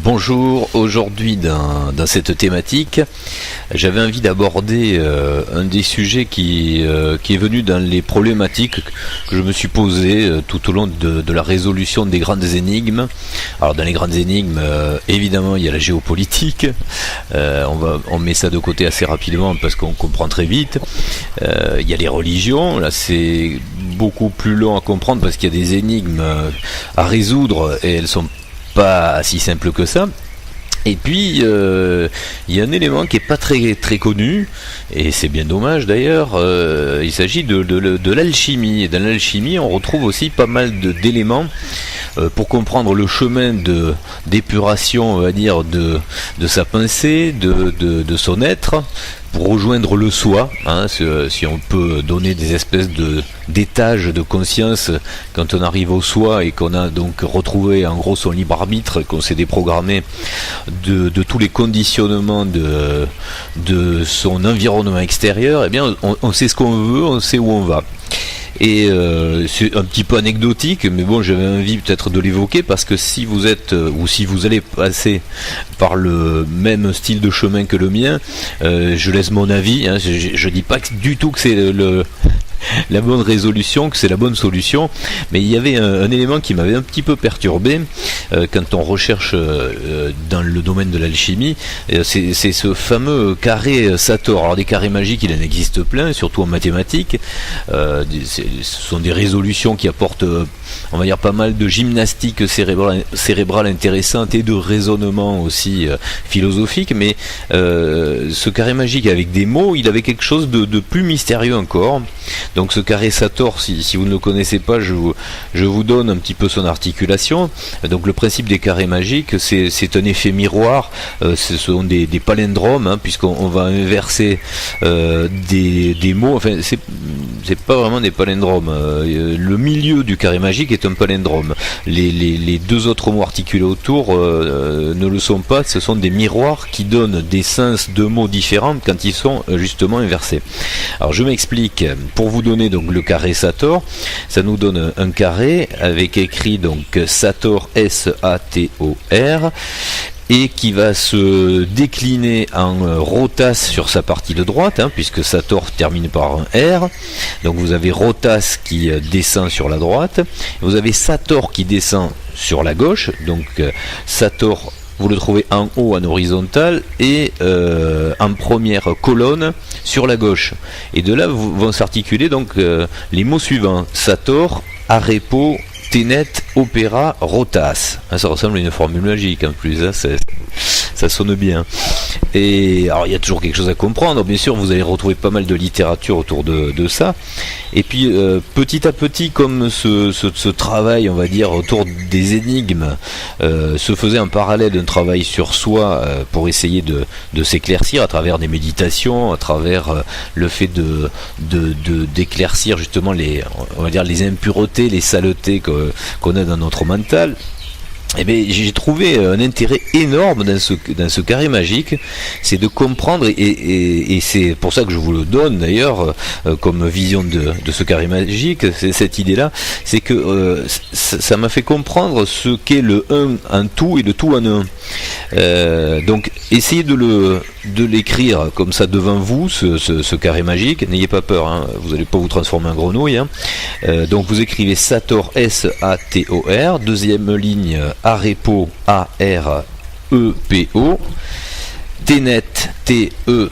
Bonjour, aujourd'hui dans cette thématique, j'avais envie d'aborder un des sujets qui est venu dans les problématiques que je me suis posé tout au long de la résolution des grandes énigmes. Alors dans les grandes énigmes, évidemment il y a la géopolitique, on met ça de côté assez rapidement parce qu'on comprend très vite. Il y a les religions, là c'est beaucoup plus long à comprendre parce qu'il y a des énigmes à résoudre et elles sont pas si simple que ça. Et puis il y a un élément qui est pas très connu, et c'est bien dommage d'ailleurs. Il s'agit de l'alchimie. Et dans l'alchimie, on retrouve aussi pas mal d'éléments pour comprendre le chemin d'épuration, on va dire, de sa pensée, de son être, pour rejoindre le soi, hein, si on peut donner des espèces d'étages de conscience quand on arrive au soi et qu'on a donc retrouvé en gros son libre arbitre, qu'on s'est déprogrammé de tous les conditionnements de son environnement extérieur. Eh bien on sait ce qu'on veut, on sait où on va. Et c'est un petit peu anecdotique, mais bon, j'avais envie peut-être de l'évoquer parce que si vous êtes ou si vous allez passer par le même style de chemin que le mien, je laisse mon avis, hein, je dis pas du tout que c'est la bonne résolution, que c'est la bonne solution, mais il y avait un élément qui m'avait un petit peu perturbé quand on recherche dans le domaine de l'alchimie, c'est ce fameux carré Sator. Alors des carrés magiques, il en existe plein, surtout en mathématiques. Ce sont des résolutions qui apportent, on va dire, pas mal de gymnastique cérébrale intéressante et de raisonnement aussi philosophique, mais ce carré magique avec des mots, il avait quelque chose de plus mystérieux encore. Donc ce carré Sator, si vous ne le connaissez pas, je vous donne un petit peu son articulation. Donc le principe des carrés magiques, c'est un effet miroir, ce sont des palindromes, hein, puisqu'on va inverser des mots, enfin c'est pas vraiment des palindromes. Le milieu du carré magique est un palindrome. Les deux autres mots articulés autour ne le sont pas, ce sont des miroirs qui donnent des sens de mots différents quand ils sont justement inversés. Alors je m'explique. Pour vous donner donc le carré Sator, ça nous donne un carré avec écrit donc Sator, S-A-T-O-R, et qui va se décliner en rotas sur sa partie de droite, hein, puisque Sator termine par un R. Donc vous avez rotas qui descend sur la droite, vous avez Sator qui descend sur la gauche, donc Sator vous le trouvez en haut en horizontal et en première colonne sur la gauche. Et de là vont s'articuler donc les mots suivants: Sator, Arepo, Tenet, Opéra, Rotas. Ah, ça ressemble à une formule magique en plus, hein, ça sonne bien. Et alors il y a toujours quelque chose à comprendre, bien sûr vous allez retrouver pas mal de littérature autour de ça. Et puis petit à petit, comme ce travail, on va dire, autour des énigmes se faisait en parallèle d'un travail sur soi pour essayer de s'éclaircir à travers des méditations, à travers le fait d'éclaircir justement on va dire les impuretés, les saletés qu'on a dans notre mental. Eh bien, j'ai trouvé un intérêt énorme dans ce carré magique, c'est de comprendre, et c'est pour ça que je vous le donne d'ailleurs comme vision de ce carré magique, c'est cette idée-là, c'est que ça m'a fait comprendre ce qu'est le un en tout et le tout en un. Donc essayez de l'écrire comme ça devant vous, ce carré magique, n'ayez pas peur, hein, vous n'allez pas vous transformer en grenouille, hein. Donc vous écrivez Sator, S-A-T-O-R, deuxième ligne Arepo, A-R-E-P-O, Tenet, T-E-N-E-T,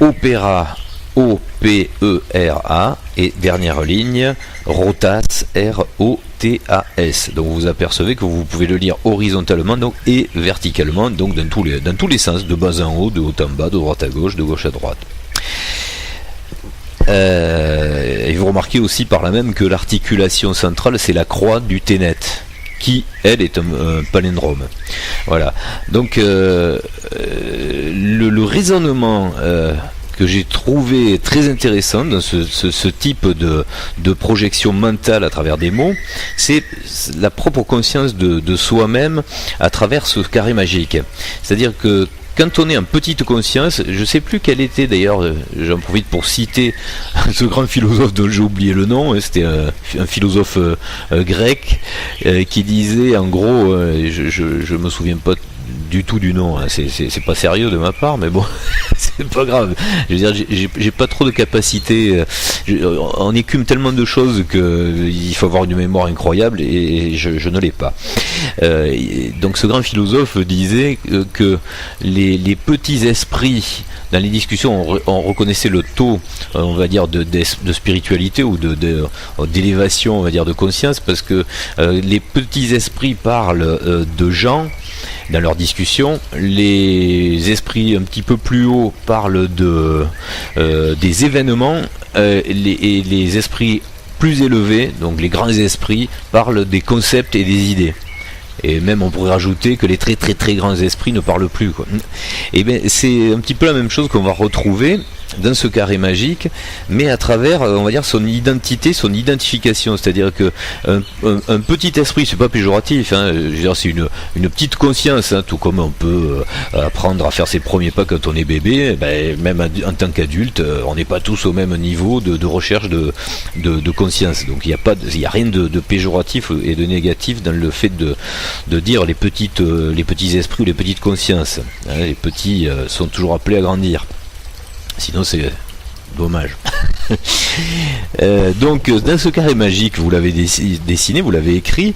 Opéra, O-P-E-R-A, et dernière ligne Rotas, R-O-T-A-S. Donc vous apercevez que vous pouvez le lire horizontalement donc, et verticalement, donc dans tous les sens, de bas en haut, de haut en bas, de droite à gauche, de gauche à droite. Et vous remarquez aussi par là même que l'articulation centrale, c'est la croix du Tenet, qui elle est un palindrome. Voilà. Donc le raisonnement que j'ai trouvé très intéressant dans ce type de projection mentale à travers des mots, c'est la propre conscience de soi-même à travers ce carré magique. C'est-à-dire que quand on est en petite conscience, je sais plus quel était d'ailleurs, j'en profite pour citer ce grand philosophe dont j'ai oublié le nom, c'était un philosophe grec qui disait en gros, je me souviens pas du tout du nom, hein. C'est pas sérieux de ma part, mais bon, c'est pas grave. Je veux dire, j'ai pas trop de capacité. On écume tellement de choses qu'il faut avoir une mémoire incroyable et je ne l'ai pas. Donc ce grand philosophe disait que les petits esprits dans les discussions, on reconnaissait le taux, on va dire, de spiritualité ou d'élévation, on va dire, de conscience, parce que les petits esprits parlent de gens dans leurs discussions, les esprits un petit peu plus hauts parlent des événements, et les esprits plus élevés, donc les grands esprits, parlent des concepts et des idées. Et même on pourrait rajouter que les très très très grands esprits ne parlent plus, quoi. Et bien c'est un petit peu la même chose qu'on va retrouver dans ce carré magique, mais à travers, on va dire, son identité, son identification. C'est-à-dire que un petit esprit, c'est pas péjoratif, hein, je veux dire, c'est une petite conscience, hein, tout comme on peut apprendre à faire ses premiers pas quand on est bébé, ben, même en tant qu'adulte, on n'est pas tous au même niveau de recherche de conscience. Donc il n'y a rien de péjoratif et de négatif dans le fait de dire les petits esprits ou les petites consciences. Hein, les petits sont toujours appelés à grandir. Sinon c'est dommage. Donc dans ce carré magique, vous l'avez dessiné, vous l'avez écrit,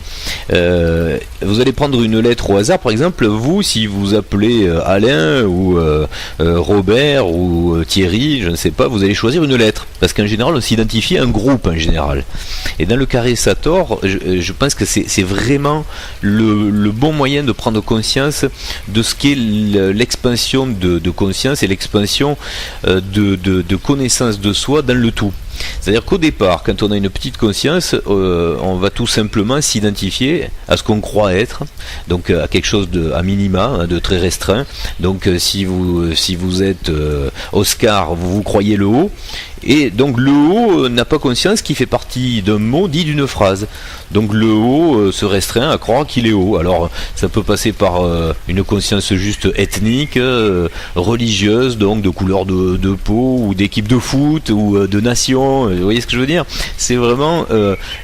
vous allez prendre une lettre au hasard. Par exemple, vous, si vous appelez Alain ou Robert ou Thierry, je ne sais pas, vous allez choisir une lettre, parce qu'en général on s'identifie à un groupe en général. Et dans le carré Sator, je pense que c'est vraiment le bon moyen de prendre conscience de ce qu'est l'expansion de conscience et l'expansion de connaissance de soi dans le tout. C'est-à-dire qu'au départ, quand on a une petite conscience, on va tout simplement s'identifier à ce qu'on croit être, donc à quelque chose à minima, hein, de très restreint. Donc si vous êtes Oscar, vous croyez le haut, et donc le haut n'a pas conscience qu'il fait partie d'un mot dit d'une phrase. Donc le haut se restreint à croire qu'il est haut. Alors ça peut passer par une conscience juste ethnique, religieuse, donc de couleur de peau, ou d'équipe de foot, ou de nation. Vous voyez ce que je veux dire? C'est vraiment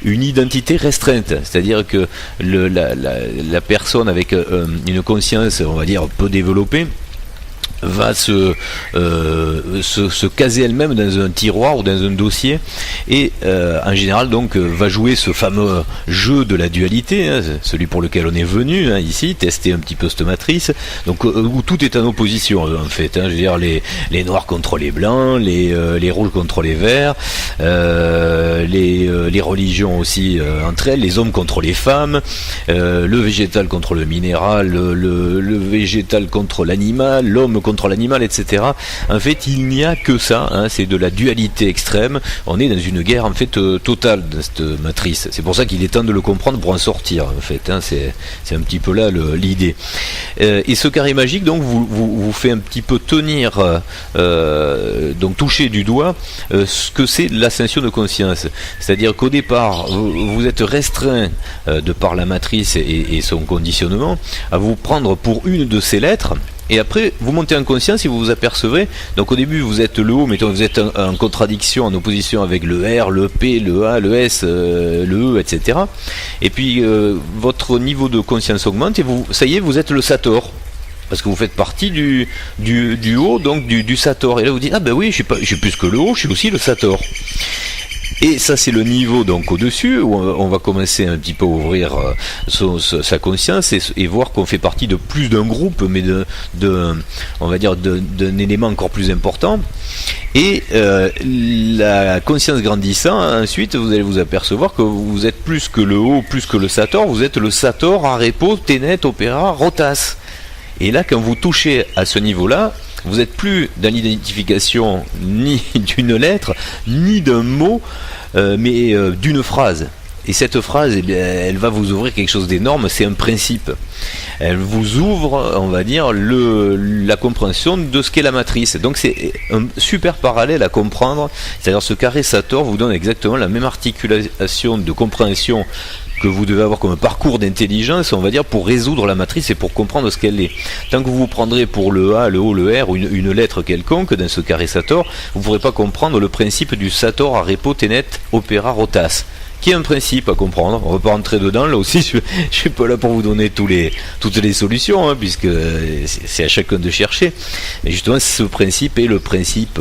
une identité restreinte. C'est-à-dire que la personne avec une conscience, on va dire, peu développée, va se caser elle-même dans un tiroir ou dans un dossier et en général donc va jouer ce fameux jeu de la dualité, hein, celui pour lequel on est venu, hein, ici, tester un petit peu cette matrice, donc où tout est en opposition en fait, hein, je veux dire les noirs contre les blancs, les rouges contre les verts, les religions aussi entre elles, les hommes contre les femmes, le végétal contre le minéral, le végétal contre l'animal, l'homme contre l'animal, etc. En fait, il n'y a que ça, hein, c'est de la dualité extrême. On est dans une guerre en fait totale dans cette matrice. C'est pour ça qu'il est temps de le comprendre pour en sortir. En fait, hein, c'est un petit peu là l'idée. Et ce carré magique, donc, vous fait un petit peu tenir, donc toucher du doigt ce que c'est l'ascension de conscience. C'est-à-dire qu'au départ, vous êtes restreint de par la matrice et son conditionnement à vous prendre pour une de ces lettres. Et après, vous montez en conscience et vous vous apercevez, donc au début vous êtes le haut, mettons vous êtes en contradiction, en opposition avec le R, le P, le A, le S, le E, etc. Et puis votre niveau de conscience augmente et ça y est, vous êtes le Sator. Parce que vous faites partie du haut, donc du Sator. Et là vous dites, ah ben oui, je suis plus que le haut, je suis aussi le Sator. Et ça c'est le niveau donc au-dessus où on va commencer un petit peu à ouvrir sa conscience et voir qu'on fait partie de plus d'un groupe, mais on va dire d'un élément encore plus important. Et la conscience grandissant, ensuite vous allez vous apercevoir que vous êtes plus que le haut, plus que le Sator, vous êtes le Sator, Arepo, Ténet, Opéra, Rotas. Et là quand vous touchez à ce niveau-là, vous n'êtes plus dans l'identification ni d'une lettre, ni d'un mot, mais d'une phrase. Et cette phrase, elle va vous ouvrir quelque chose d'énorme, c'est un principe. Elle vous ouvre, on va dire, la compréhension de ce qu'est la matrice. Donc c'est un super parallèle à comprendre. C'est-à-dire ce carré Sator vous donne exactement la même articulation de compréhension que vous devez avoir comme un parcours d'intelligence, on va dire, pour résoudre la matrice et pour comprendre ce qu'elle est. Tant que vous vous prendrez pour le A, le O, le R ou une lettre quelconque dans ce carré Sator, vous ne pourrez pas comprendre le principe du Sator, Arepo, Tenet, Opera, Rotas, qui est un principe à comprendre. On ne va pas rentrer dedans, là aussi je ne suis pas là pour vous donner toutes les solutions, hein, puisque c'est à chacun de chercher. Mais justement, ce principe est le principe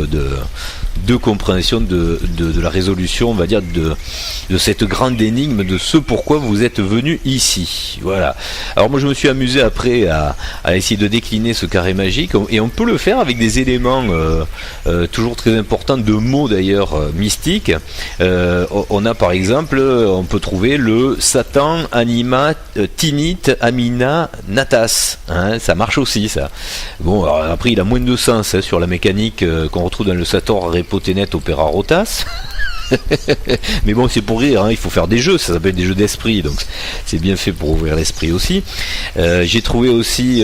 de compréhension de la résolution, on va dire, de cette grande énigme, de ce pourquoi vous êtes venu ici. Voilà. Alors moi je me suis amusé après à essayer de décliner ce carré magique, et on peut le faire avec des éléments toujours très importants, de mots d'ailleurs mystiques. On a par exemple, on peut trouver le Satan, Anima, Tinit, Amina, Natas. Hein, ça marche aussi ça. Bon, alors, après il a moins de sens, hein, sur la mécanique qu'on retrouve dans le Sator, Arepo, Tenet, Opera, Rotas. Mais bon, c'est pour rire, hein, il faut faire des jeux, ça s'appelle des jeux d'esprit, donc c'est bien fait pour ouvrir l'esprit aussi. J'ai trouvé aussi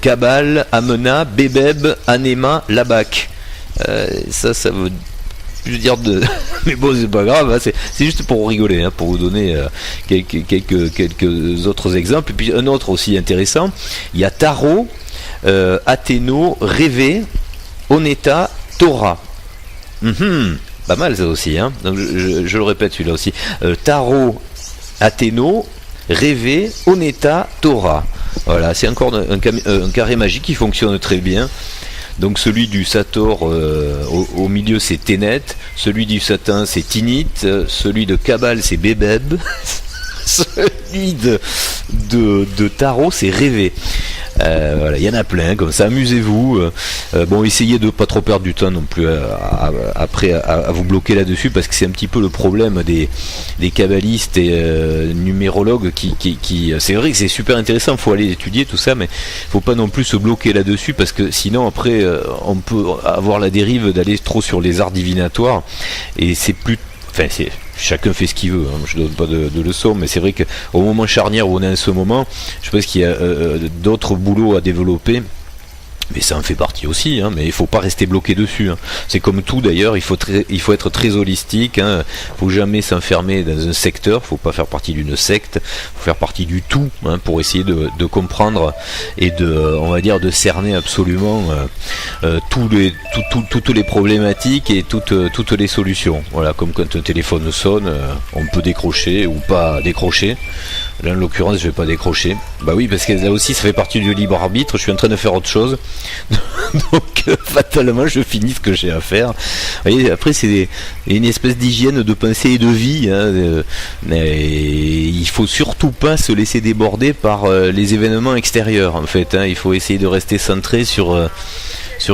Kabal, Amena, Bebeb, Anema, Labak. Ça veut dire de... Mais bon, c'est pas grave, hein, c'est juste pour rigoler, hein, pour vous donner quelques autres exemples. Et puis un autre aussi intéressant, il y a Tarot, Athéno, Révé, Oneta, Torah. Pas mal ça aussi, hein. Donc je le répète celui-là aussi. Tarot, Athéno, Révé, Oneta, Torah. Voilà, c'est encore un carré magique qui fonctionne très bien. Donc celui du Sator au milieu c'est Tenet, celui du Satan c'est Tinit, celui de Kabal c'est Bebeb, celui de Tarot c'est Révé. Voilà, il y en a plein comme ça, amusez-vous. Bon, essayez de pas trop perdre du temps non plus après à vous bloquer là-dessus, parce que c'est un petit peu le problème des kabbalistes et numérologues qui c'est vrai que c'est super intéressant, il faut aller étudier tout ça, mais faut pas non plus se bloquer là-dessus, parce que sinon après on peut avoir la dérive d'aller trop sur les arts divinatoires, et c'est plus... Enfin, chacun fait ce qu'il veut, hein. Je ne donne pas de leçons, mais c'est vrai qu'au moment charnière où on est en ce moment, je pense qu'il y a d'autres boulots à développer. Mais ça en fait partie aussi, hein, mais il faut pas rester bloqué dessus, hein. C'est comme tout d'ailleurs, il faut être très holistique, hein. Faut jamais s'enfermer dans un secteur, faut pas faire partie d'une secte, faut faire partie du tout, hein, pour essayer de comprendre et on va dire de cerner absolument toutes les problématiques et toutes les solutions. Voilà, comme quand un téléphone sonne, on peut décrocher ou pas décrocher. Là, en l'occurrence, je vais pas décrocher. Bah oui, parce que là aussi, ça fait partie du libre arbitre. Je suis en train de faire autre chose. Donc, fatalement, je finis ce que j'ai à faire. Vous voyez, après, c'est une espèce d'hygiène de pensée et de vie, hein. Mais il faut surtout pas se laisser déborder par les événements extérieurs, en fait, hein. Il faut essayer de rester centré sur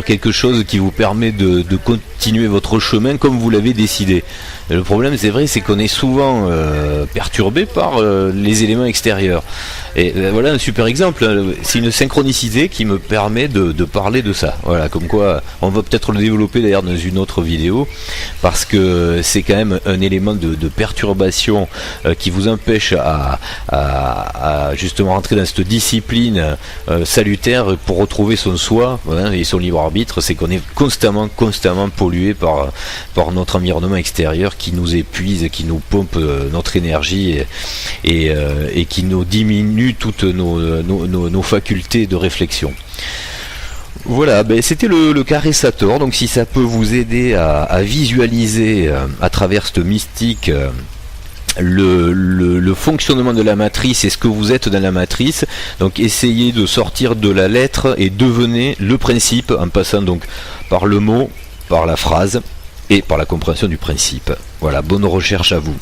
quelque chose qui vous permet de continuer votre chemin comme vous l'avez décidé. Et le problème, c'est vrai, c'est qu'on est souvent perturbé par les éléments extérieurs. Et voilà un super exemple, hein. C'est une synchronicité qui me permet de parler de ça. Voilà, comme quoi, on va peut-être le développer d'ailleurs dans une autre vidéo, parce que c'est quand même un élément de perturbation qui vous empêche à justement rentrer dans cette discipline salutaire pour retrouver son soi, hein, et son libre arbitre. C'est qu'on est constamment pollué par notre environnement extérieur qui nous épuise, qui nous pompe notre énergie et qui nous diminue toutes nos facultés de réflexion. Voilà, ben c'était le carré Sator. Donc si ça peut vous aider à visualiser à travers cette mystique le fonctionnement de la matrice et ce que vous êtes dans la matrice, donc essayez de sortir de la lettre et devenez le principe, en passant donc par le mot, par la phrase et par la compréhension du principe. Voilà, bonne recherche à vous.